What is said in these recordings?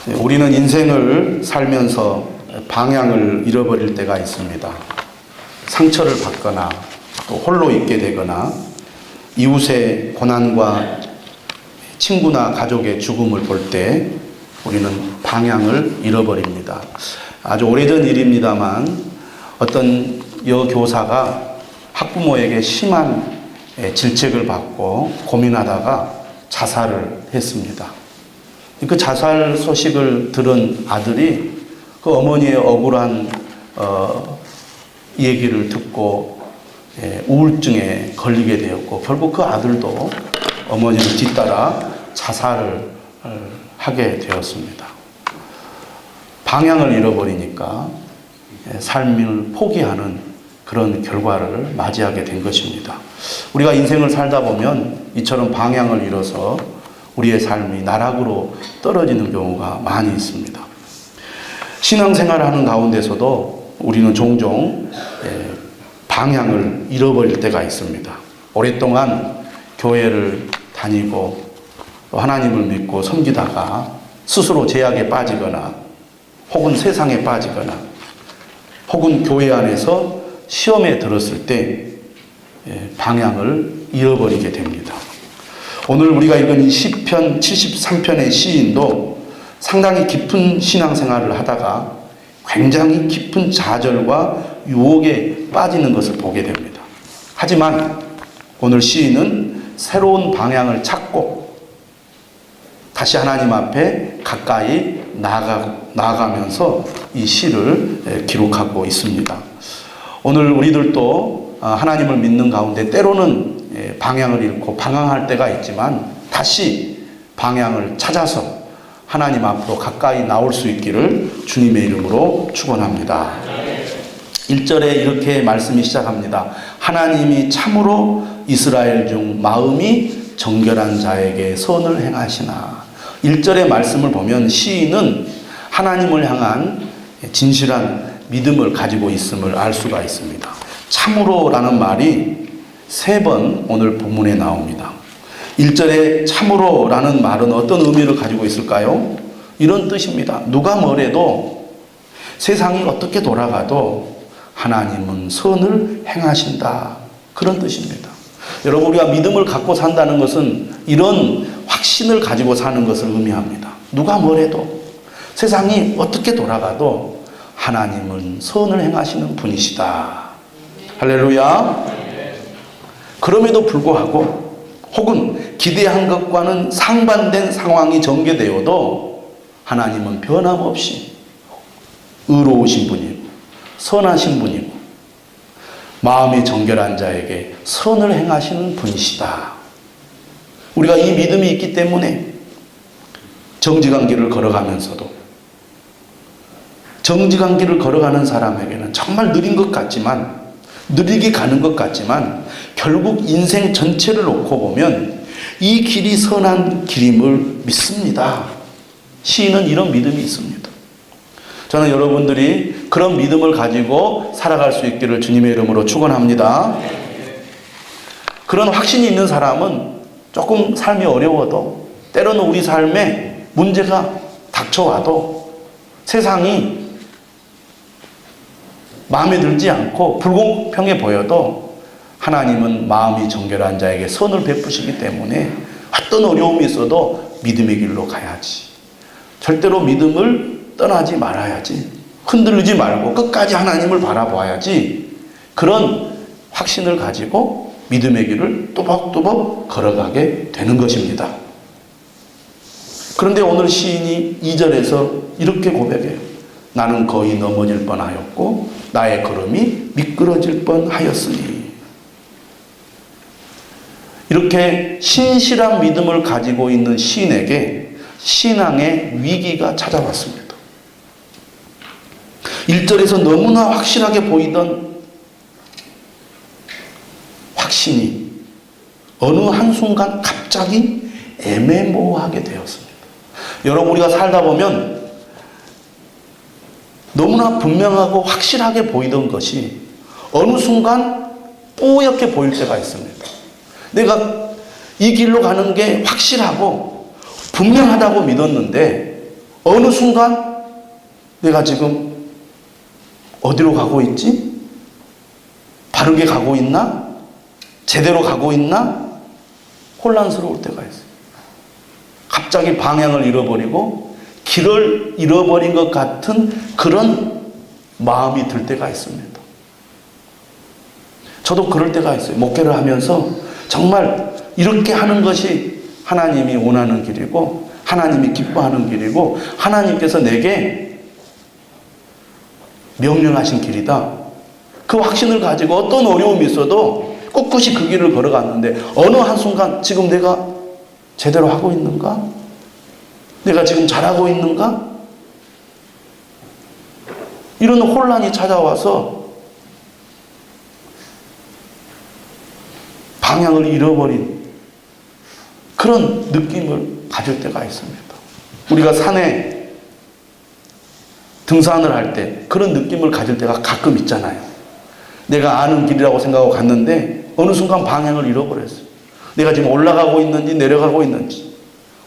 우리는 인생을 살면서 방향을 잃어버릴 때가 있습니다. 상처를 받거나 또 홀로 있게 되거나 이웃의 고난과 친구나 가족의 죽음을 볼 때 우리는 방향을 잃어버립니다. 아주 오래전 일입니다만 어떤 여교사가 학부모에게 심한 질책을 받고 고민하다가 자살을 했습니다. 그 자살 소식을 들은 아들이 그 어머니의 억울한 얘기를 듣고 우울증에 걸리게 되었고 결국 그 아들도 어머니를 뒤따라 자살을 하게 되었습니다. 방향을 잃어버리니까 삶을 포기하는 그런 결과를 맞이하게 된 것입니다. 우리가 인생을 살다 보면 이처럼 방향을 잃어서 우리의 삶이 나락으로 떨어지는 경우가 많이 있습니다. 신앙생활을 하는 가운데서도 우리는 종종 방향을 잃어버릴 때가 있습니다. 오랫동안 교회를 다니고 하나님을 믿고 섬기다가 스스로 죄악에 빠지거나 혹은 세상에 빠지거나 혹은 교회 안에서 시험에 들었을 때 방향을 잃어버리게 됩니다. 오늘 우리가 읽은 이 시편 73편의 시인도 상당히 깊은 신앙생활을 하다가 굉장히 깊은 좌절과 유혹에 빠지는 것을 보게 됩니다. 하지만 오늘 시인은 새로운 방향을 찾고 다시 하나님 앞에 가까이 나아가면서 이 시를 기록하고 있습니다. 오늘 우리들도 하나님을 믿는 가운데 때로는 방향을 잃고 방황할 때가 있지만 다시 방향을 찾아서 하나님 앞으로 가까이 나올 수 있기를 주님의 이름으로 축원합니다. 1절에 이렇게 말씀이 시작합니다. 하나님이 참으로 이스라엘 중 마음이 정결한 자에게 선을 행하시나. 1절의 말씀을 보면 시인은 하나님을 향한 진실한 믿음을 가지고 있음을 알 수가 있습니다. 참으로라는 말이 3번 오늘 본문에 나옵니다. 1절에 참으로라는 말은 어떤 의미를 가지고 있을까요? 이런 뜻입니다. 누가 뭐래도 세상이 어떻게 돌아가도 하나님은 선을 행하신다. 그런 뜻입니다. 여러분, 우리가 믿음을 갖고 산다는 것은 이런 확신을 가지고 사는 것을 의미합니다. 누가 뭐래도 세상이 어떻게 돌아가도 하나님은 선을 행하시는 분이시다. 할렐루야. 그럼에도 불구하고 혹은 기대한 것과는 상반된 상황이 전개되어도 하나님은 변함없이 의로우신 분이고 선하신 분이고 마음이 정결한 자에게 선을 행하시는 분이시다. 우리가 이 믿음이 있기 때문에 정직한 길을 걸어가면서도 정직한 길을 걸어가는 사람에게는 정말 느린 것 같지만 느리게 가는 것 같지만 결국 인생 전체를 놓고 보면 이 길이 선한 길임을 믿습니다. 시인은 이런 믿음이 있습니다. 저는 여러분들이 그런 믿음을 가지고 살아갈 수 있기를 주님의 이름으로 축원합니다. 그런 확신이 있는 사람은 조금 삶이 어려워도 때로는 우리 삶에 문제가 닥쳐와도 세상이 마음에 들지 않고 불공평해 보여도 하나님은 마음이 정결한 자에게 선을 베푸시기 때문에 어떤 어려움이 있어도 믿음의 길로 가야지. 절대로 믿음을 떠나지 말아야지. 흔들리지 말고 끝까지 하나님을 바라봐야지. 그런 확신을 가지고 믿음의 길을 또박또박 걸어가게 되는 것입니다. 그런데 오늘 시인이 2절에서 이렇게 고백해요. 나는 거의 넘어질 뻔하였고 나의 걸음이 미끄러질 뻔하였으니. 이렇게 신실한 믿음을 가지고 있는 시인에게 신앙의 위기가 찾아왔습니다. 1절에서 너무나 확실하게 보이던 확신이 어느 한순간 갑자기 애매모호하게 되었습니다. 여러분, 우리가 살다 보면 너무나 분명하고 확실하게 보이던 것이 어느 순간 뽀얗게 보일 때가 있습니다. 내가 이 길로 가는 게 확실하고 분명하다고 믿었는데 어느 순간 내가 지금 어디로 가고 있지? 바르게 가고 있나? 제대로 가고 있나? 혼란스러울 때가 있어요. 갑자기 방향을 잃어버리고 길을 잃어버린 것 같은 그런 마음이 들 때가 있습니다. 저도 그럴 때가 있어요. 목회를 하면서 정말 이렇게 하는 것이 하나님이 원하는 길이고 하나님이 기뻐하는 길이고 하나님께서 내게 명령하신 길이다. 그 확신을 가지고 어떤 어려움이 있어도 꿋꿋이 그 길을 걸어갔는데 어느 한순간 지금 내가 제대로 하고 있는가? 내가 지금 잘하고 있는가? 이런 혼란이 찾아와서 방향을 잃어버린 그런 느낌을 가질 때가 있습니다. 우리가 산에 등산을 할 때 그런 느낌을 가질 때가 가끔 있잖아요. 내가 아는 길이라고 생각하고 갔는데 어느 순간 방향을 잃어버렸어요. 내가 지금 올라가고 있는지 내려가고 있는지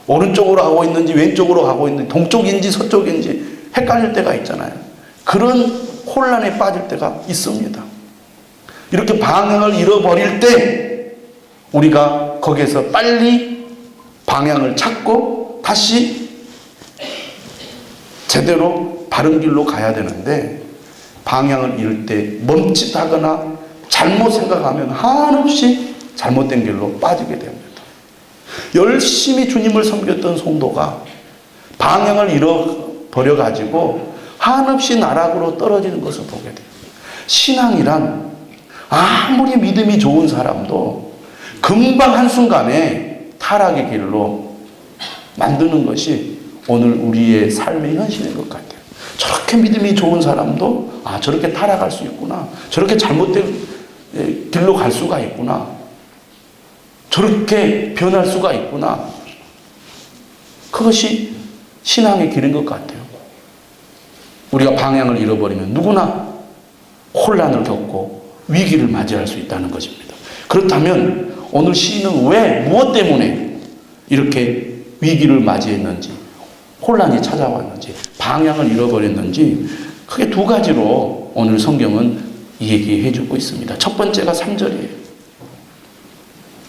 오른쪽으로 가고 있는지 왼쪽으로 가고 있는지 동쪽인지 서쪽인지 헷갈릴 때가 있잖아요. 그런 혼란에 빠질 때가 있습니다. 이렇게 방향을 잃어버릴 때 우리가 거기에서 빨리 방향을 찾고 다시 제대로 바른 길로 가야 되는데 방향을 잃을 때 멈칫하거나 잘못 생각하면 한없이 잘못된 길로 빠지게 됩니다. 열심히 주님을 섬겼던 성도가 방향을 잃어버려가지고 한없이 나락으로 떨어지는 것을 보게 돼요. 신앙이란 아무리 믿음이 좋은 사람도 금방 한순간에 타락의 길로 만드는 것이 오늘 우리의 삶의 현실인 것 같아요. 저렇게 믿음이 좋은 사람도 저렇게 타락할 수 있구나. 저렇게 잘못된 길로 갈 수가 있구나. 저렇게 변할 수가 있구나. 그것이 신앙의 길인 것 같아요. 우리가 방향을 잃어버리면 누구나 혼란을 겪고 위기를 맞이할 수 있다는 것입니다. 그렇다면 오늘 시인은 왜 무엇 때문에 이렇게 위기를 맞이했는지 혼란이 찾아왔는지 방향을 잃어버렸는지 크게 두 가지로 오늘 성경은 얘기해 주고 있습니다. 첫 번째가 3절이에요.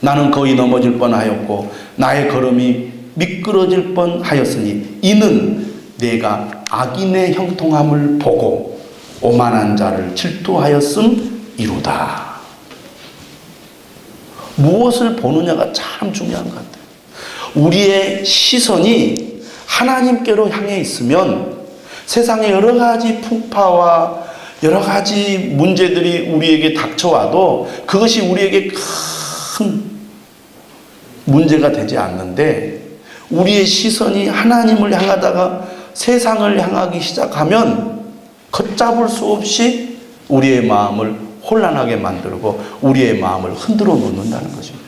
나는 거의 넘어질 뻔하였고 나의 걸음이 미끄러질 뻔하였으니 이는 내가 악인의 형통함을 보고 오만한 자를 질투하였음이로다. 무엇을 보느냐가 참 중요한 것 같아요. 우리의 시선이 하나님께로 향해 있으면 세상의 여러 가지 풍파와 여러 가지 문제들이 우리에게 닥쳐와도 그것이 우리에게 큰 문제가 되지 않는데 우리의 시선이 하나님을 향하다가 세상을 향하기 시작하면 걷잡을 수 없이 우리의 마음을 혼란하게 만들고 우리의 마음을 흔들어 놓는다는 것입니다.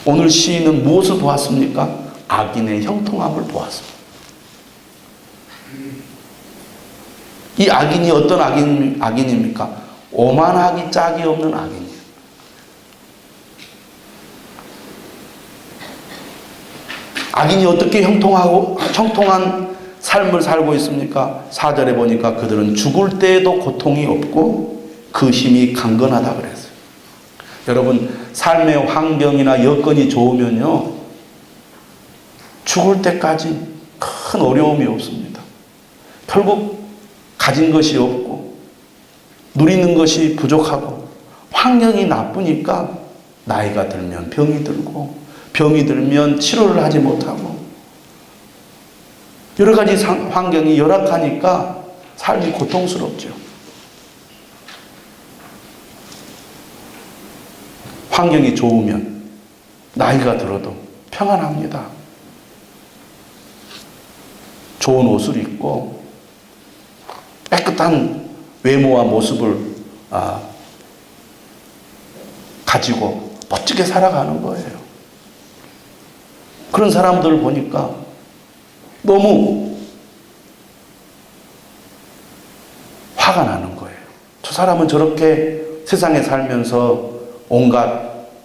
오늘 시인은 무엇을 보았습니까? 악인의 형통함을 보았습니다. 이 악인이 어떤 악인입니까? 오만하기 짝이 없는 악인이에요. 악인이 어떻게 형통한 삶을 살고 있습니까? 4절에 보니까 그들은 죽을 때에도 고통이 없고 그 힘이 강건하다 그랬어요. 여러분, 삶의 환경이나 여건이 좋으면요, 죽을 때까지 큰 어려움이 없습니다. 결국 가진 것이 없고 누리는 것이 부족하고 환경이 나쁘니까 나이가 들면 병이 들고 병이 들면 치료를 하지 못하고 여러 가지 환경이 열악하니까 삶이 고통스럽죠. 환경이 좋으면 나이가 들어도 평안합니다. 좋은 옷을 입고 깨끗한 외모와 모습을 가지고 멋지게 살아가는 거예요. 그런 사람들을 보니까 너무 화가 나는 거예요. 저 사람은 저렇게 세상에 살면서 온갖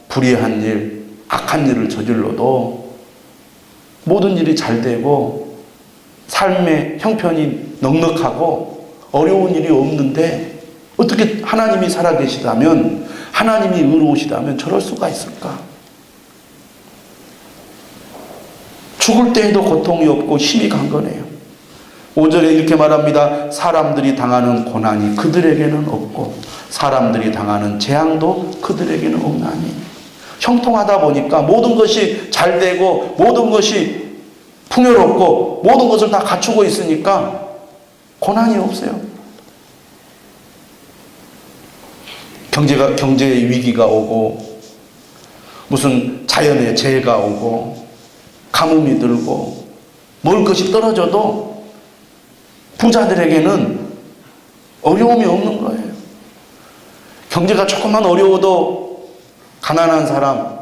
불의한 일, 악한 일을 저질러도 모든 일이 잘 되고 삶의 형편이 넉넉하고 어려운 일이 없는데 어떻게 하나님이 살아계시다면, 하나님이 의로우시다면 저럴 수가 있을까? 죽을 때에도 고통이 없고 힘이 간 거네요. 5절에 이렇게 말합니다. 사람들이 당하는 고난이 그들에게는 없고 사람들이 당하는 재앙도 그들에게는 없나니. 형통하다 보니까 모든 것이 잘 되고 모든 것이 풍요롭고 모든 것을 다 갖추고 있으니까 고난이 없어요. 경제의 위기가 오고 무슨 자연의 재해가 오고 가뭄이 들고 먹을 것이 떨어져도 부자들에게는 어려움이 없는 거예요. 경제가 조금만 어려워도 가난한 사람,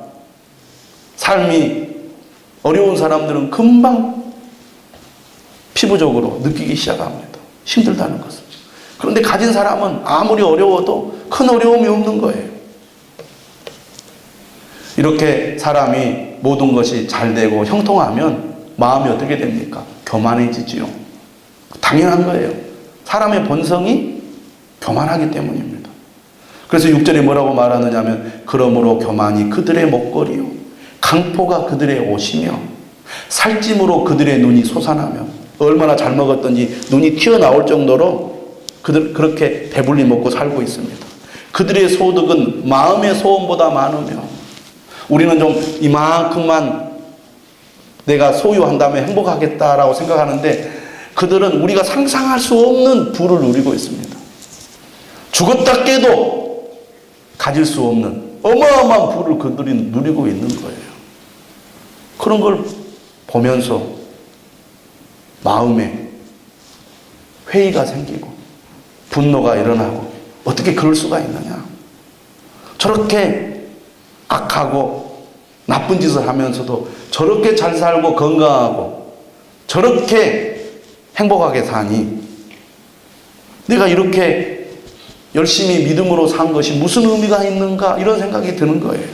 삶이 어려운 사람들은 금방 피부적으로 느끼기 시작합니다. 힘들다는 것을. 그런데 가진 사람은 아무리 어려워도 큰 어려움이 없는 거예요. 이렇게 사람이 모든 것이 잘 되고 형통하면 마음이 어떻게 됩니까? 교만해지지요. 당연한 거예요. 사람의 본성이 교만하기 때문입니다. 그래서 6절에 뭐라고 말하느냐 하면 그러므로 교만이 그들의 목걸이요 강포가 그들의 옷이며 살찜으로 그들의 눈이 솟아나며 얼마나 잘 먹었던지 눈이 튀어나올 정도로 그들 그렇게 배불리 먹고 살고 있습니다. 그들의 소득은 마음의 소원보다 많으며 우리는 좀 이만큼만 내가 소유한다면 행복하겠다라고 생각하는데 그들은 우리가 상상할 수 없는 부를 누리고 있습니다. 죽었다 깨도 가질 수 없는 어마어마한 부를 그들이 누리고 있는 거예요. 그런 걸 보면서 마음에 회의가 생기고 분노가 일어나고 어떻게 그럴 수가 있느냐. 저렇게 악하고 나쁜 짓을 하면서도 저렇게 잘 살고 건강하고 저렇게 행복하게 사니 내가 이렇게 열심히 믿음으로 산 것이 무슨 의미가 있는가 이런 생각이 드는 거예요.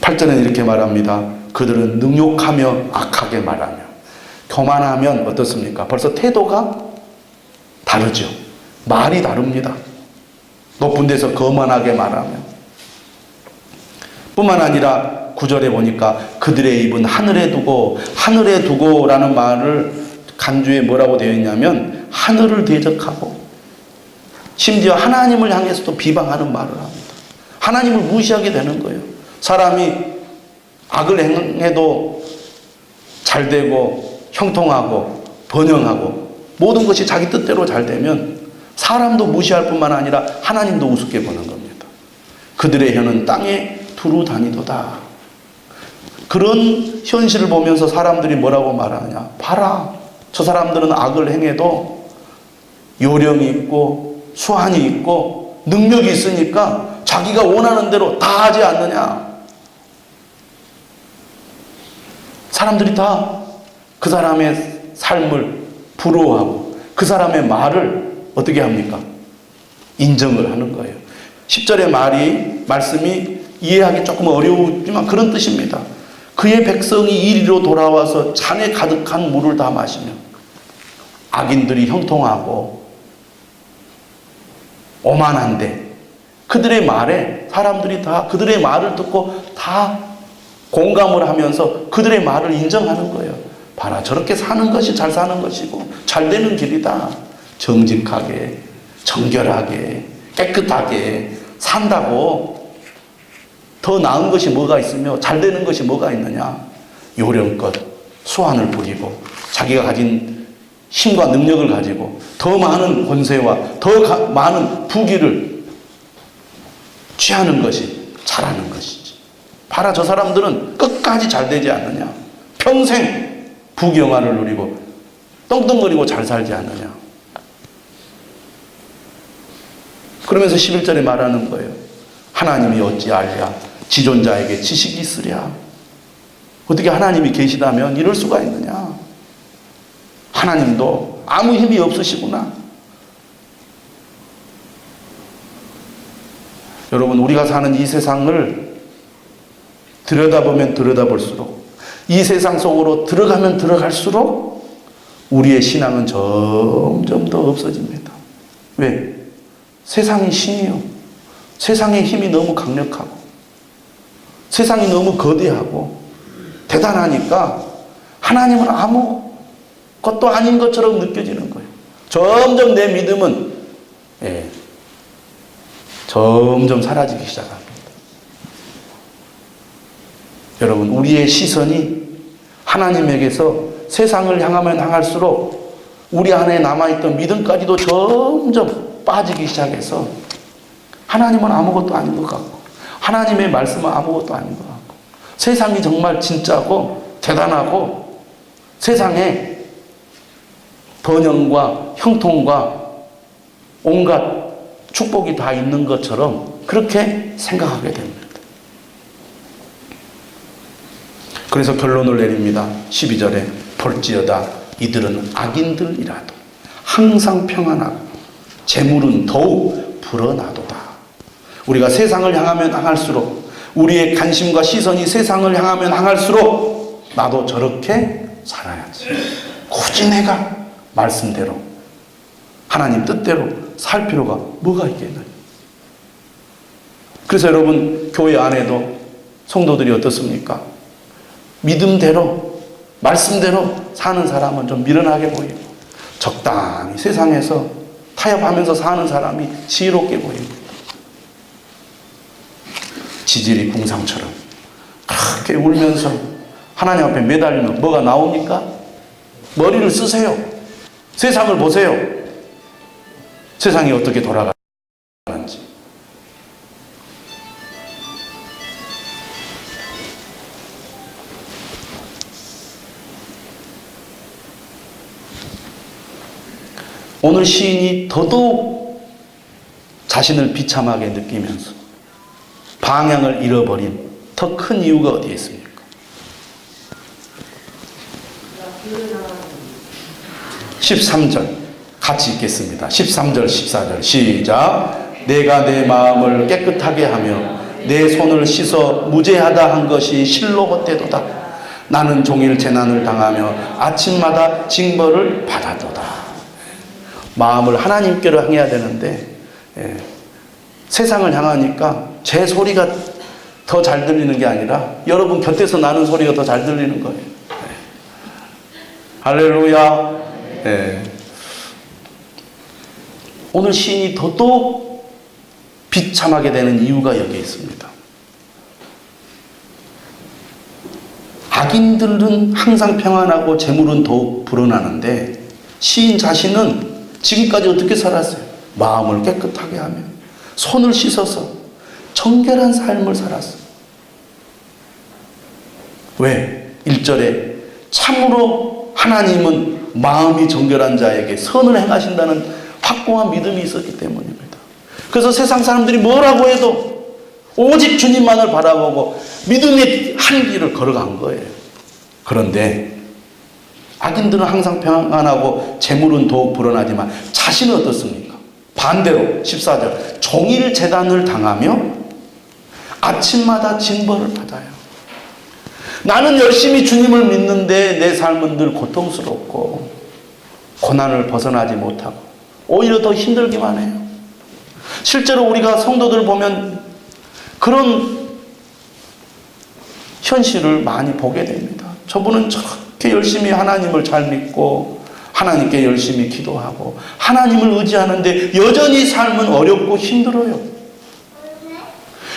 팔절은 이렇게 말합니다. 그들은 능욕하며 악하게 말하며 교만하면 어떻습니까? 벌써 태도가 다르죠. 말이 다릅니다. 높은 데서 거만하게 말하며 뿐만 아니라 9절에 보니까 그들의 입은 하늘에 두고 라는 말을 간주에 뭐라고 되어 있냐면 하늘을 대적하고 심지어 하나님을 향해서도 비방하는 말을 합니다. 하나님을 무시하게 되는 거예요. 사람이 악을 행해도 잘 되고 형통하고 번영하고 모든 것이 자기 뜻대로 잘 되면 사람도 무시할 뿐만 아니라 하나님도 우습게 보는 겁니다. 그들의 혀는 땅에 두루 다니도다. 그런 현실을 보면서 사람들이 뭐라고 말하느냐. 봐라. 저 사람들은 악을 행해도 요령이 있고 수완이 있고 능력이 있으니까 자기가 원하는 대로 다 하지 않느냐. 사람들이 다 그 사람의 삶을 부러워하고 그 사람의 말을 어떻게 합니까? 인정을 하는 거예요. 10절의 말씀이 이해하기 조금 어려우지만 그런 뜻입니다. 그의 백성이 이리로 돌아와서 잔에 가득한 물을 다 마시며 악인들이 형통하고 오만한데 그들의 말에 사람들이 다 그들의 말을 듣고 다 공감을 하면서 그들의 말을 인정하는 거예요. 봐라, 저렇게 사는 것이 잘 사는 것이고 잘 되는 길이다. 정직하게, 정결하게, 깨끗하게 산다고 더 나은 것이 뭐가 있으며 잘 되는 것이 뭐가 있느냐. 요령껏 수완을 부리고 자기가 가진 힘과 능력을 가지고 더 많은 권세와 더 많은 부귀를 취하는 것이 잘하는 것이지. 봐라, 저 사람들은 끝까지 잘 되지 않느냐. 평생 부귀영화를 누리고 떵떵거리고 잘 살지 않느냐. 그러면서 11절에 말하는 거예요. 하나님이 어찌 알랴. 지존자에게 지식이 있으랴. 어떻게 하나님이 계시다면 이럴 수가 있느냐. 하나님도 아무 힘이 없으시구나. 여러분, 우리가 사는 이 세상을 들여다보면 들여다볼수록, 이 세상 속으로 들어가면 들어갈수록 우리의 신앙은 점점 더 없어집니다. 왜? 세상이 신이요. 세상의 힘이 너무 강력하고, 세상이 너무 거대하고 대단하니까 하나님은 아무것도 아닌 것처럼 느껴지는 거예요. 점점 내 믿음은 점점 사라지기 시작합니다. 여러분, 우리의 시선이 하나님에게서 세상을 향하면 향할수록 우리 안에 남아있던 믿음까지도 점점 빠지기 시작해서 하나님은 아무것도 아닌 것 같고, 하나님의 말씀은 아무것도 아닌 것 같고, 세상이 정말 진짜고 대단하고 세상에 번영과 형통과 온갖 축복이 다 있는 것처럼 그렇게 생각하게 됩니다. 그래서 결론을 내립니다. 12절에 볼지어다 이들은 악인들이라도 항상 평안하고 재물은 더욱 불어나도다. 우리가 세상을 향하면 향할수록, 우리의 관심과 시선이 세상을 향하면 향할수록 나도 저렇게 살아야지, 굳이 내가 말씀대로 하나님 뜻대로 살 필요가 뭐가 있겠느냐. 그래서 여러분, 교회 안에도 성도들이 어떻습니까? 믿음대로 말씀대로 사는 사람은 좀 미련하게 보이고, 적당히 세상에서 타협하면서 사는 사람이 지혜롭게 보입니다. 지질이 궁상처럼 그렇게 울면서 하나님 앞에 매달리면 뭐가 나옵니까? 머리를 쓰세요. 세상을 보세요. 세상이 어떻게 돌아가는지. 오늘 시인이 더더욱 자신을 비참하게 느끼면서 방향을 잃어버린 더 큰 이유가 어디에 있습니까? 13절 같이 읽겠습니다. 13절 14절 시작. 내가 내 마음을 깨끗하게 하며 내 손을 씻어 무죄하다 한 것이 실로 헛되도다. 나는 종일 재난을 당하며 아침마다 징벌을 받아도다. 마음을 하나님께로 향해야 되는데 세상을 향하니까 제 소리가 더 잘 들리는 게 아니라 여러분 곁에서 나는 소리가 더 잘 들리는 거예요. 할렐루야. 오늘 시인이 더더욱 비참하게 되는 이유가 여기에 있습니다. 악인들은 항상 평안하고 재물은 더욱 불어나는데 시인 자신은 지금까지 어떻게 살았어요? 마음을 깨끗하게 하며 손을 씻어서 정결한 삶을 살았어요. 왜? 1절에 참으로 하나님은 마음이 정결한 자에게 선을 행하신다는 확고한 믿음이 있었기 때문입니다. 그래서 세상 사람들이 뭐라고 해도 오직 주님만을 바라보고 믿음의 한 길을 걸어간 거예요. 그런데 악인들은 항상 평안하고 재물은 더욱 불어나지만 자신은 어떻습니까? 반대로 14절 종일 재난을 당하며 아침마다 징벌을 받아요. 나는 열심히 주님을 믿는데 내 삶은 늘 고통스럽고 고난을 벗어나지 못하고 오히려 더 힘들기만 해요. 실제로 우리가 성도들 보면 그런 현실을 많이 보게 됩니다. 저분은 저렇게 열심히 하나님을 잘 믿고 하나님께 열심히 기도하고 하나님을 의지하는데 여전히 삶은 어렵고 힘들어요.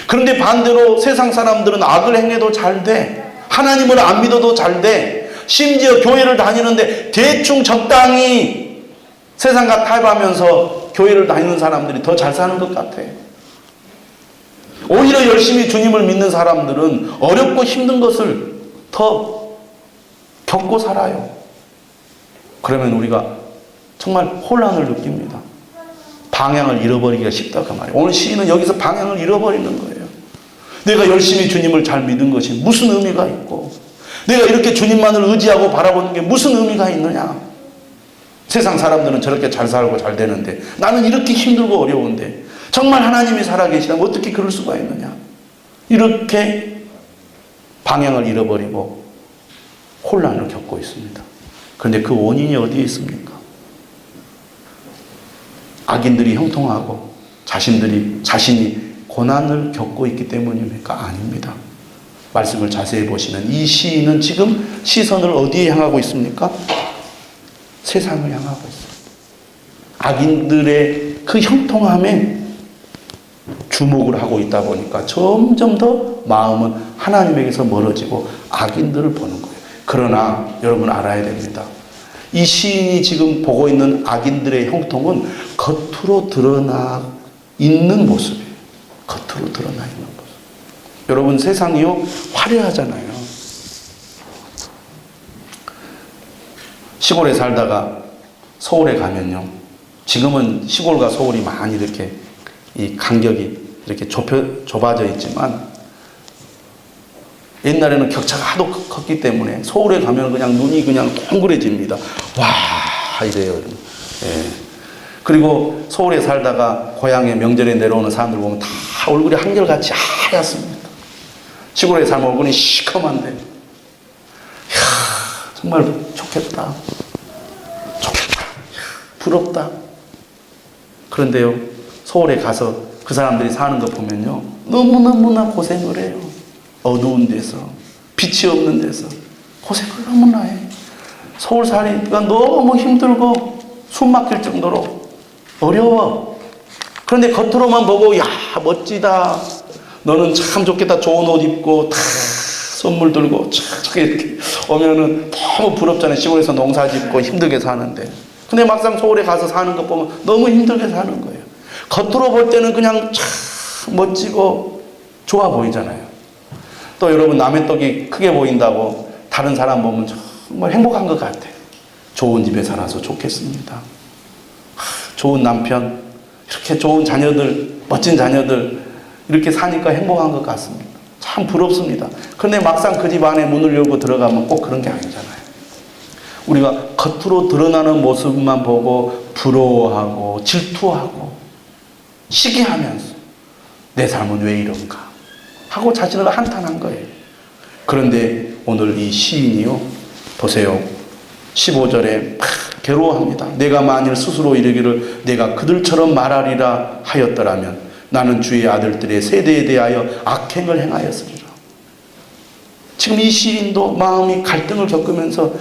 그런데 반대로 세상 사람들은 악을 행해도 잘 돼. 하나님을 안 믿어도 잘 돼. 심지어 교회를 다니는데 대충 적당히 세상과 타협하면서 교회를 다니는 사람들이 더 잘 사는 것 같아. 오히려 열심히 주님을 믿는 사람들은 어렵고 힘든 것을 더 겪고 살아요. 그러면 우리가 정말 혼란을 느낍니다. 방향을 잃어버리기가 쉽다 그 말이에요. 오늘 시인은 여기서 방향을 잃어버리는 거예요. 내가 열심히 주님을 잘 믿은 것이 무슨 의미가 있고 내가 이렇게 주님만을 의지하고 바라보는 게 무슨 의미가 있느냐. 세상 사람들은 저렇게 잘 살고 잘 되는데 나는 이렇게 힘들고 어려운데 정말 하나님이 살아계시다면 어떻게 그럴 수가 있느냐. 이렇게 방향을 잃어버리고 혼란을 겪고 있습니다. 그런데 그 원인이 어디에 있습니까? 악인들이 형통하고 자신이 고난을 겪고 있기 때문입니까? 아닙니다. 말씀을 자세히 보시면 이 시인은 지금 시선을 어디에 향하고 있습니까? 세상을 향하고 있습니다. 악인들의 그 형통함에 주목을 하고 있다 보니까 점점 더 마음은 하나님에게서 멀어지고 악인들을 보는 거예요. 그러나 여러분 알아야 됩니다. 이 시인이 지금 보고 있는 악인들의 형통은 겉으로 드러나 있는 모습이에요. 겉으로 드러나 있는 모습. 여러분 세상이요 화려하잖아요. 시골에 살다가 서울에 가면요. 지금은 시골과 서울이 많이 이렇게 이 간격이 이렇게 좁아져 있지만 옛날에는 격차가 하도 컸기 때문에 서울에 가면 그냥 눈이 그냥 동그래집니다. 와 이래요. 예. 그리고 서울에 살다가 고향에 명절에 내려오는 사람들 보면 다 얼굴이 한결같이 하얗습니다. 시골에 살면 얼굴이 시커먼데 이야, 정말 좋겠다. 부럽다. 그런데요 서울에 가서 그 사람들이 사는 거 보면요 너무너무나 고생을 해요. 어두운 데서 빛이 없는 데서 고생을 너무나 해. 서울살이가 너무 힘들고 숨 막힐 정도로 어려워. 그런데 겉으로만 보고 야 멋지다. 너는 참 좋겠다. 좋은 옷 입고 다 선물 들고 참 이렇게 오면은 너무 부럽잖아요. 시골에서 농사 짓고 힘들게 사는데. 근데 막상 서울에 가서 사는 것 보면 너무 힘들게 사는 거예요. 겉으로 볼 때는 그냥 참 멋지고 좋아 보이잖아요. 또 여러분 남의 떡이 크게 보인다고 다른 사람 보면 정말 행복한 것 같아요. 좋은 집에 살아서 좋겠습니다. 좋은 남편, 이렇게 좋은 자녀들, 멋진 자녀들 이렇게 사니까 행복한 것 같습니다. 참 부럽습니다. 그런데 막상 그 집 안에 문을 열고 들어가면 꼭 그런 게 아니잖아요. 우리가 겉으로 드러나는 모습만 보고 부러워하고 질투하고 시기하면서 내 삶은 왜 이런가 하고 자신을 한탄한 거예요. 그런데 오늘 이 시인이요 보세요. 15절에 막 괴로워합니다. 내가 만일 스스로 이르기를 내가 그들처럼 말하리라 하였더라면 나는 주의 아들들의 세대에 대하여 악행을 행하였으리라. 지금 이 시인도 마음이 갈등을 겪으면서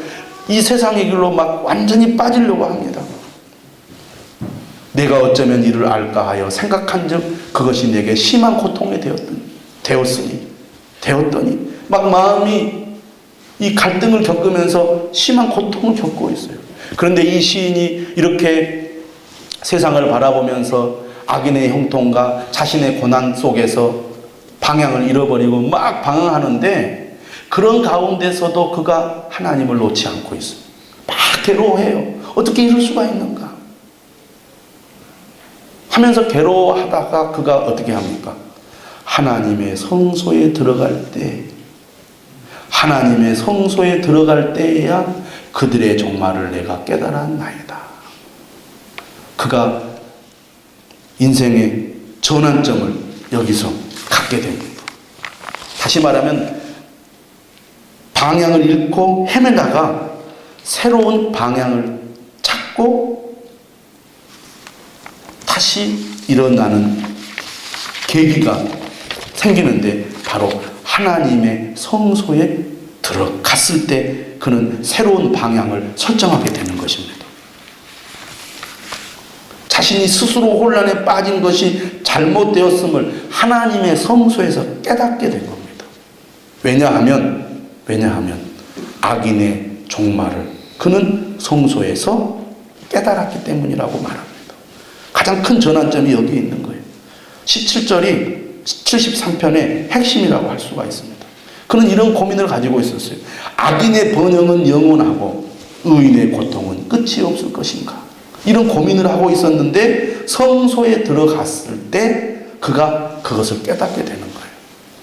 이 세상의 길로 막 완전히 빠지려고 합니다. 내가 어쩌면 이를 알까 하여 생각한즉 그것이 내게 심한 고통이 되었더니 막 마음이 이 갈등을 겪으면서 심한 고통을 겪고 있어요. 그런데 이 시인이 이렇게 세상을 바라보면서 악인의 형통과 자신의 고난 속에서 방향을 잃어버리고 막 방황하는데 그런 가운데서도 그가 하나님을 놓지 않고 있어요. 막 괴로워해요. 어떻게 이럴 수가 있는가 하면서 괴로워하다가 그가 어떻게 합니까? 하나님의 성소에 들어갈 때에야 그들의 종말을 내가 깨달았나이다. 그가 인생의 전환점을 여기서 갖게 됩니다. 다시 말하면 방향을 잃고 헤매다가 새로운 방향을 찾고 다시 일어나는 계기가 생기는데 바로 하나님의 성소에 들어갔을 때 그는 새로운 방향을 설정하게 되는 것입니다. 자신이 스스로 혼란에 빠진 것이 잘못되었음을 하나님의 성소에서 깨닫게 된 겁니다. 왜냐하면 악인의 종말을 그는 성소에서 깨달았기 때문이라고 말합니다. 가장 큰 전환점이 여기 있는 거예요. 17절이 73편의 핵심이라고 할 수가 있습니다. 그는 이런 고민을 가지고 있었어요. 악인의 번영은 영원하고 의인의 고통은 끝이 없을 것인가. 이런 고민을 하고 있었는데 성소에 들어갔을 때 그가 그것을 깨닫게 되는 거예요.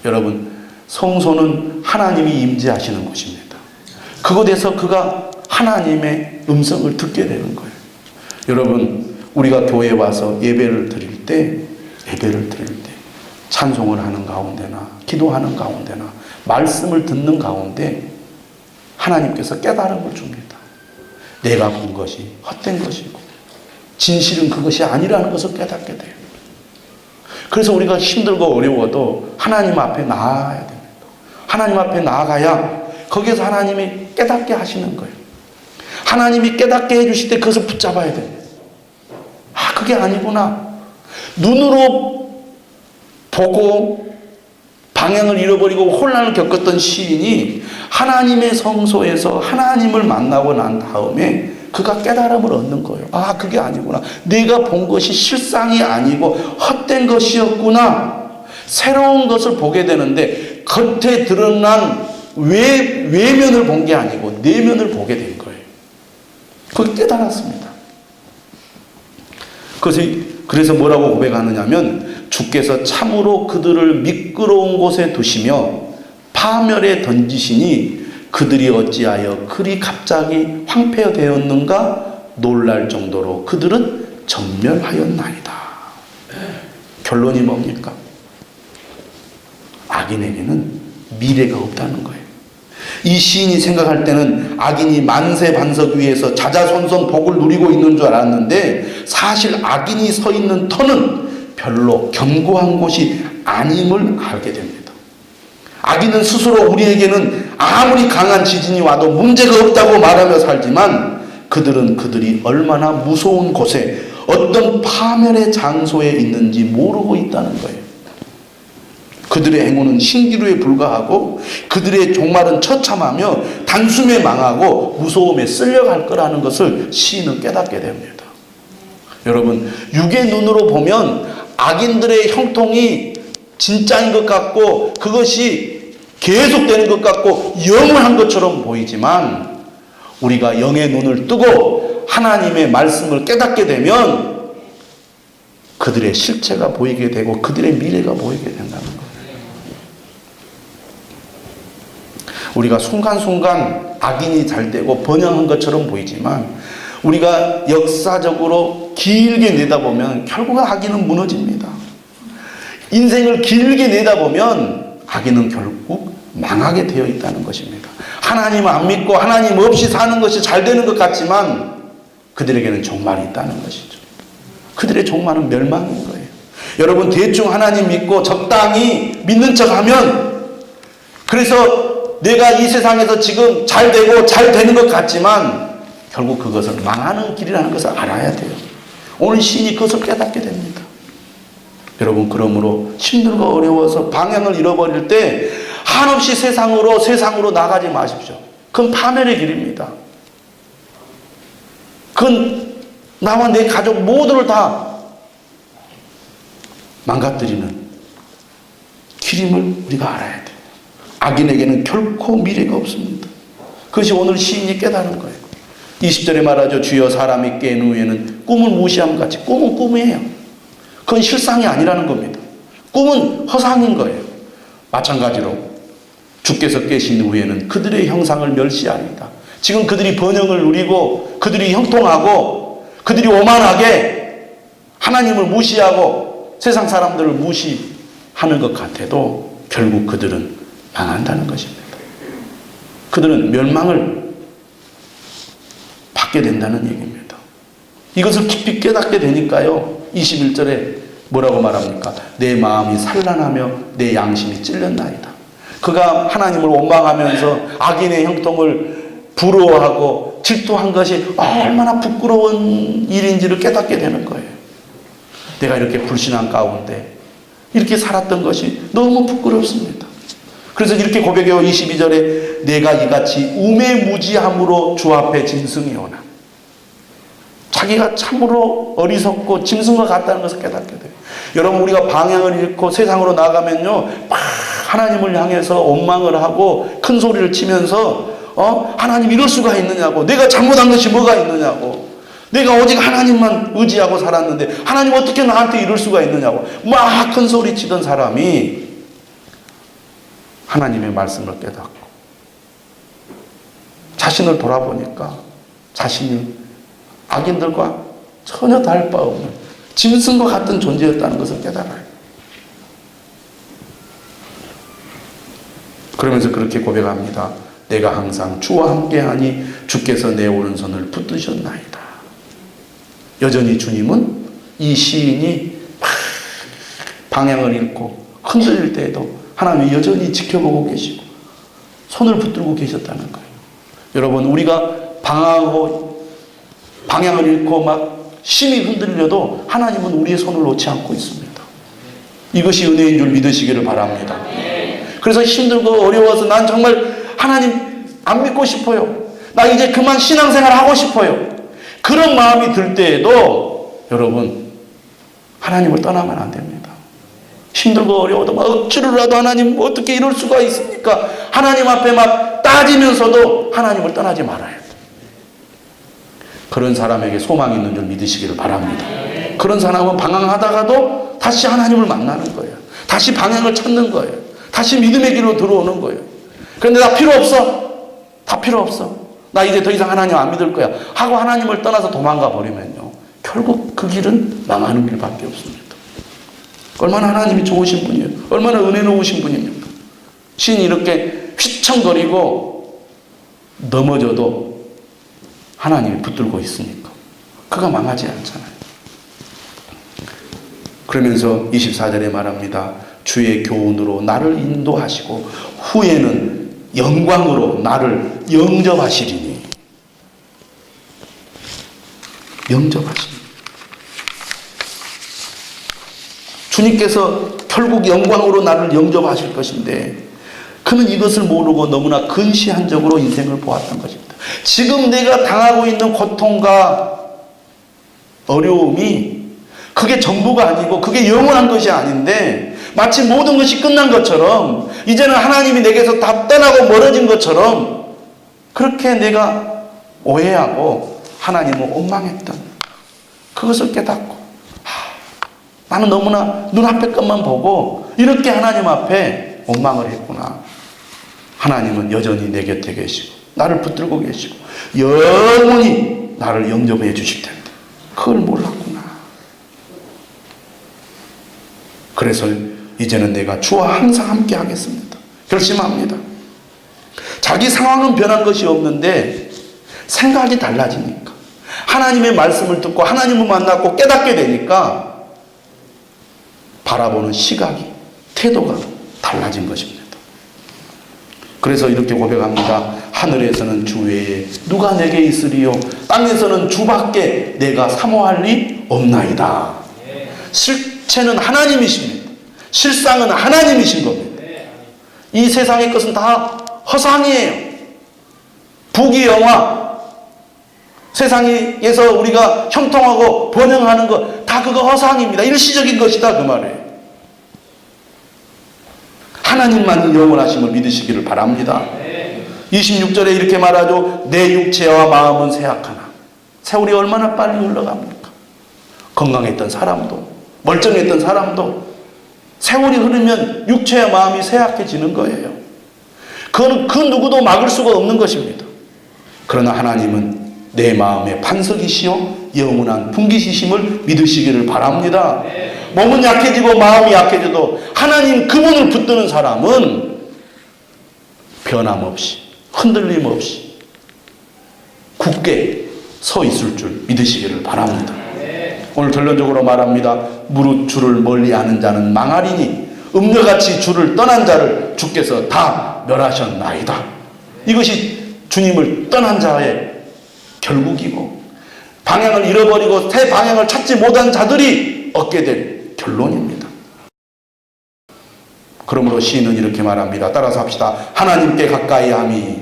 여러분, 성소는 하나님이 임재하시는 곳입니다. 그곳에서 그가 하나님의 음성을 듣게 되는 거예요. 여러분, 우리가 교회에 와서 예배를 드릴 때 예배를 드릴 때, 찬송을 하는 가운데나 기도하는 가운데나 말씀을 듣는 가운데 하나님께서 깨달음을 줍니다. 내가 본 것이 헛된 것이고 진실은 그것이 아니라는 것을 깨닫게 돼요. 그래서 우리가 힘들고 어려워도 하나님 앞에 나아가야 됩니다. 하나님 앞에 나아가야 거기에서 하나님이 깨닫게 하시는 거예요. 하나님이 깨닫게 해주실 때 그것을 붙잡아야 됩니다. 아, 그게 아니구나. 눈으로 보고 방향을 잃어버리고 혼란을 겪었던 시인이 하나님의 성소에서 하나님을 만나고 난 다음에 그가 깨달음을 얻는 거예요. 아, 그게 아니구나. 내가 본 것이 실상이 아니고 헛된 것이었구나. 새로운 것을 보게 되는데 겉에 드러난 외면을 본 게 아니고 내면을 보게 된 거예요. 그걸 깨달았습니다. 그래서 뭐라고 고백하느냐면 주께서 참으로 그들을 미끄러운 곳에 두시며 파멸에 던지시니 그들이 어찌하여 그리 갑자기 황폐되었는가 놀랄 정도로 그들은 전멸하였나이다. 결론이 뭡니까? 악인에게는 미래가 없다는 거예요. 이 시인이 생각할 때는 악인이 만세 반석 위에서 자자손손 복을 누리고 있는 줄 알았는데 사실 악인이 서 있는 터는 별로 견고한 곳이 아님을 알게 됩니다. 악인은 스스로 우리에게는 아무리 강한 지진이 와도 문제가 없다고 말하며 살지만 그들이 얼마나 무서운 곳에 어떤 파멸의 장소에 있는지 모르고 있다는 거예요. 그들의 행운은 신기루에 불과하고 그들의 종말은 처참하며 단숨에 망하고 무서움에 쓸려갈 거라는 것을 시인은 깨닫게 됩니다. 여러분, 육의 눈으로 보면 악인들의 형통이 진짜인 것 같고 그것이 계속되는 것 같고 영원한 것처럼 보이지만 우리가 영의 눈을 뜨고 하나님의 말씀을 깨닫게 되면 그들의 실체가 보이게 되고 그들의 미래가 보이게 된다는 거예요. 우리가 순간순간 악인이 잘 되고 번영한 것처럼 보이지만 우리가 역사적으로 길게 내다보면 결국 악인은 무너집니다. 인생을 길게 내다보면 악인은 결국 망하게 되어 있다는 것입니다. 하나님 안 믿고 하나님 없이 사는 것이 잘 되는 것 같지만 그들에게는 종말이 있다는 것이죠. 그들의 종말은 멸망인 거예요. 여러분, 대충 하나님 믿고 적당히 믿는 척하면 그래서 내가 이 세상에서 지금 잘 되고 잘 되는 것 같지만 결국 그것은 망하는 길이라는 것을 알아야 돼요. 오늘 시인이 그것을 깨닫게 됩니다. 여러분, 그러므로 힘들고 어려워서 방향을 잃어버릴 때 한없이 세상으로 나가지 마십시오. 그건 파멸의 길입니다. 그건 나와 내 가족 모두를 다 망가뜨리는 길임을 우리가 알아야 돼요. 악인에게는 결코 미래가 없습니다. 그것이 오늘 시인이 깨달은 거예요. 20절에 말하죠. 주여 사람이 깬 후에는 꿈을 무시함 같이 꿈은 꿈이에요. 그건 실상이 아니라는 겁니다. 꿈은 허상인 거예요. 마찬가지로 주께서 깨신 후에는 그들의 형상을 멸시합니다. 지금 그들이 번영을 누리고 그들이 형통하고 그들이 오만하게 하나님을 무시하고 세상 사람들을 무시하는 것 같아도 결국 그들은 망한다는 것입니다. 그들은 멸망을 받게 된다는 얘기입니다. 이것을 깊이 깨닫게 되니까요. 21절에 뭐라고 말합니까? 내 마음이 산란하며 내 양심이 찔렸나이다. 그가 하나님을 원망하면서 악인의 형통을 부러워하고 질투한 것이 얼마나 부끄러운 일인지를 깨닫게 되는 거예요. 내가 이렇게 불신한 가운데 이렇게 살았던 것이 너무 부끄럽습니다. 그래서 이렇게 고백해요. 22절에 내가 이같이 우매무지함으로 주 앞에 짐승이오나. 자기가 참으로 어리석고 짐승과 같다는 것을 깨닫게 돼요. 여러분, 우리가 방향을 잃고 세상으로 나가면요 막 하나님을 향해서 원망을 하고 큰 소리를 치면서 하나님 이럴 수가 있느냐고, 내가 잘못한 것이 뭐가 있느냐고, 내가 오직 하나님만 의지하고 살았는데 하나님 어떻게 나한테 이럴 수가 있느냐고 막 큰 소리 치던 사람이 하나님의 말씀을 깨닫고 자신을 돌아보니까 자신이 악인들과 전혀 다를 바 없는 짐승과 같은 존재였다는 것을 깨달아요. 그러면서 그렇게 고백합니다. 내가 항상 주와 함께하니 주께서 내 오른손을 붙드셨나이다. 여전히 주님은 이 시인이 방향을 잃고 흔들릴 때에도 하나님이 여전히 지켜보고 계시고 손을 붙들고 계셨다는 거예요. 여러분, 우리가 방황하고 방향을 잃고 막 심히 흔들려도 하나님은 우리의 손을 놓지 않고 있습니다. 이것이 은혜인 줄 믿으시기를 바랍니다. 그래서 힘들고 어려워서 난 정말 하나님 안 믿고 싶어요. 나 이제 그만 신앙생활 하고 싶어요. 그런 마음이 들 때에도 여러분, 하나님을 떠나면 안 됩니다. 힘들고 어려워도 막 억지로라도 하나님 어떻게 이럴 수가 있습니까? 하나님 앞에 막 따지면서도 하나님을 떠나지 말아요. 그런 사람에게 소망이 있는 줄 믿으시기를 바랍니다. 그런 사람은 방황하다가도 다시 하나님을 만나는 거예요. 다시 방향을 찾는 거예요. 다시 믿음의 길로 들어오는 거예요. 그런데 나 필요 없어. 다 필요 없어. 나 이제 더 이상 하나님 안 믿을 거야 하고 하나님을 떠나서 도망가 버리면요, 결국 그 길은 망하는 길밖에 없습니다. 얼마나 하나님이 좋으신 분이에요. 얼마나 은혜로우신 분입니까? 신이 이렇게 휘청거리고 넘어져도 하나님이 붙들고 있으니까 그가 망하지 않잖아요. 그러면서 24절에 말합니다. 주의 교훈으로 나를 인도하시고 후에는 영광으로 나를 영접하시리니. 영접하시니. 주님께서 결국 영광으로 나를 영접하실 것인데 그는 이것을 모르고 너무나 근시안적으로 인생을 보았던 것입니다. 지금 내가 당하고 있는 고통과 어려움이 그게 전부가 아니고 그게 영원한 것이 아닌데 마치 모든 것이 끝난 것처럼 이제는 하나님이 내게서 다 떠나고 멀어진 것처럼 그렇게 내가 오해하고 하나님을 원망했던 그것을 깨닫고 나는 너무나 눈앞의 것만 보고 이렇게 하나님 앞에 원망을 했구나. 하나님은 여전히 내 곁에 계시고 나를 붙들고 계시고 영원히 나를 영접해 주실 텐데 그걸 몰랐구나. 그래서 이제는 내가 주와 항상 함께 하겠습니다. 결심합니다. 자기 상황은 변한 것이 없는데 생각이 달라지니까 하나님의 말씀을 듣고 하나님을 만났고 깨닫게 되니까 바라보는 시각이, 태도가 달라진 것입니다. 그래서 이렇게 고백합니다. 하늘에서는 주 외에 누가 내게 있으리요? 땅에서는 주밖에 내가 사모할 리 없나이다. 실체는 하나님이십니다. 실상은 하나님이신 겁니다. 이 세상의 것은 다 허상이에요. 부귀영화, 세상에서 우리가 형통하고 번영하는 것 다 그거 허상입니다. 일시적인 것이다 그 말이에요. 하나님만이 영원하심을 믿으시기를 바랍니다. 26절에 이렇게 말하죠. 내 육체와 마음은 쇠약하나. 세월이 얼마나 빨리 흘러갑니까? 건강했던 사람도 멀쩡했던 사람도 세월이 흐르면 육체와 마음이 쇠약해지는 거예요. 그거는 그 누구도 막을 수가 없는 것입니다. 그러나 하나님은 내 마음의 반석이시요 영원한 분기시심을 믿으시기를 바랍니다. 몸은 약해지고 마음이 약해져도 하나님 그분을 붙드는 사람은 변함없이 흔들림 없이 굳게 서 있을 줄 믿으시기를 바랍니다. 오늘 결론적으로 말합니다. 무릇 주를 멀리 아는 자는 망하리니 음녀같이 주를 떠난 자를 주께서 다 멸하셨나이다. 이것이 주님을 떠난 자의 결국이고 방향을 잃어버리고 새 방향을 찾지 못한 자들이 얻게 될 결론입니다. 그러므로 시인은 이렇게 말합니다. 따라서 합시다. 하나님께 가까이 함이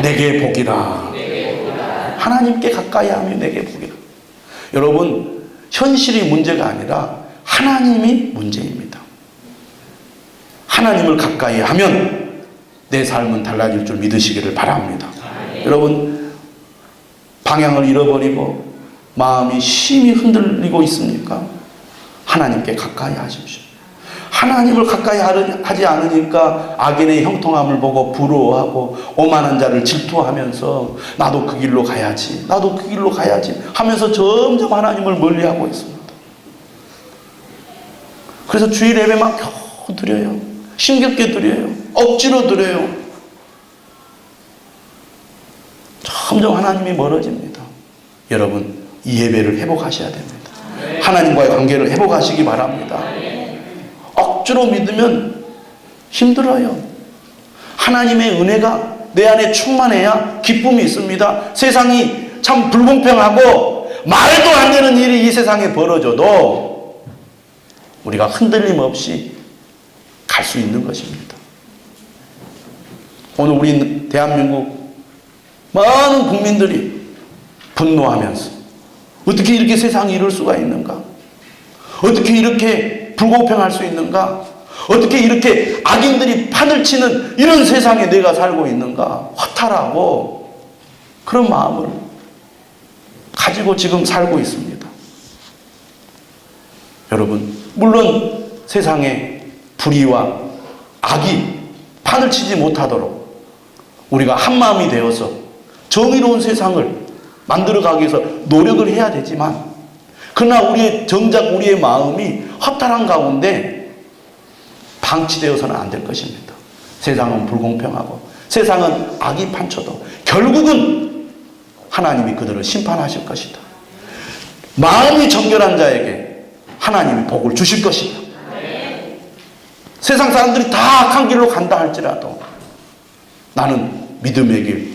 내게 복이라. 하나님께 가까이 함이 내게 복이라. 여러분, 현실이 문제가 아니라 하나님이 문제입니다. 하나님을 가까이 하면 내 삶은 달라질 줄 믿으시기를 바랍니다. 여러분, 방향을 잃어버리고 마음이 심히 흔들리고 있습니까? 하나님께 가까이 하십시오. 하나님을 가까이 하지 않으니까 악인의 형통함을 보고 부러워하고 오만한 자를 질투하면서 나도 그 길로 가야지, 나도 그 길로 가야지 하면서 점점 하나님을 멀리하고 있습니다. 그래서 주일 예배만 겨우 드려요. 힘겹게 드려요. 억지로 드려요. 점점 하나님이 멀어집니다. 여러분, 이 예배를 회복하셔야 됩니다. 하나님과의 관계를 회복하시기 바랍니다. 억지로 믿으면 힘들어요. 하나님의 은혜가 내 안에 충만해야 기쁨이 있습니다. 세상이 참 불공평하고 말도 안 되는 일이 이 세상에 벌어져도 우리가 흔들림 없이 갈 수 있는 것입니다. 오늘 우리 대한민국 많은 국민들이 분노하면서 어떻게 이렇게 세상이 이럴 수가 있는가? 어떻게 이렇게 불공평할 수 있는가? 어떻게 이렇게 악인들이 판을 치는 이런 세상에 내가 살고 있는가? 허탈하고 그런 마음을 가지고 지금 살고 있습니다. 여러분, 물론 세상에 불의와 악이 판을 치지 못하도록 우리가 한마음이 되어서 정의로운 세상을 만들어가기 위해서 노력을 해야 되지만, 그러나 정작 우리의 마음이 허탈한 가운데 방치되어서는 안 될 것입니다. 세상은 불공평하고 세상은 악이 판쳐도 결국은 하나님이 그들을 심판하실 것이다. 마음이 정결한 자에게 하나님이 복을 주실 것이다. 세상 사람들이 다 악한 길로 간다 할지라도 나는 믿음의 길,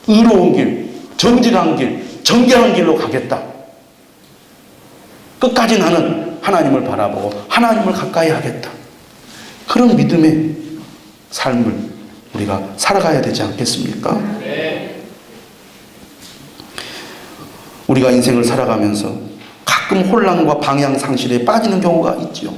의로운 길, 정직한 길, 정결한 길로 가겠다. 끝까지 나는 하나님을 바라보고 하나님을 가까이 하겠다. 그런 믿음의 삶을 우리가 살아가야 되지 않겠습니까? 우리가 인생을 살아가면서 가끔 혼란과 방향 상실에 빠지는 경우가 있지요.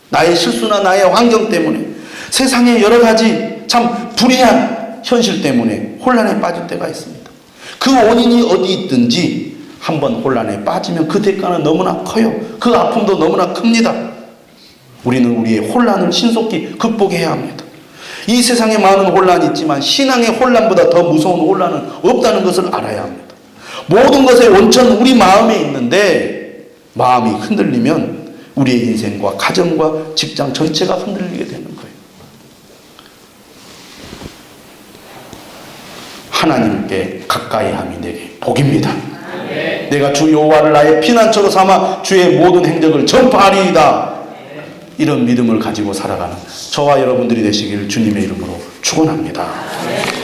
나의 실수나 나의 환경 때문에, 세상의 여러 가지 참 불의한 현실 때문에 혼란에 빠질 때가 있습니다. 그 원인이 어디 있든지 한번 혼란에 빠지면 그 대가는 너무나 커요. 그 아픔도 너무나 큽니다. 우리는 우리의 혼란을 신속히 극복해야 합니다. 이 세상에 많은 혼란이 있지만 신앙의 혼란보다 더 무서운 혼란은 없다는 것을 알아야 합니다. 모든 것의 원천은 우리 마음에 있는데 마음이 흔들리면 우리의 인생과 가정과 직장 전체가 흔들리게 되는 거예요. 하나님께 가까이함이 내게 복입니다. 내가 주 여호와를 나의 피난처로 삼아 주의 모든 행적을 전파하리이다. 이런 믿음을 가지고 살아가는 저와 여러분들이 되시기를 주님의 이름으로 축원합니다.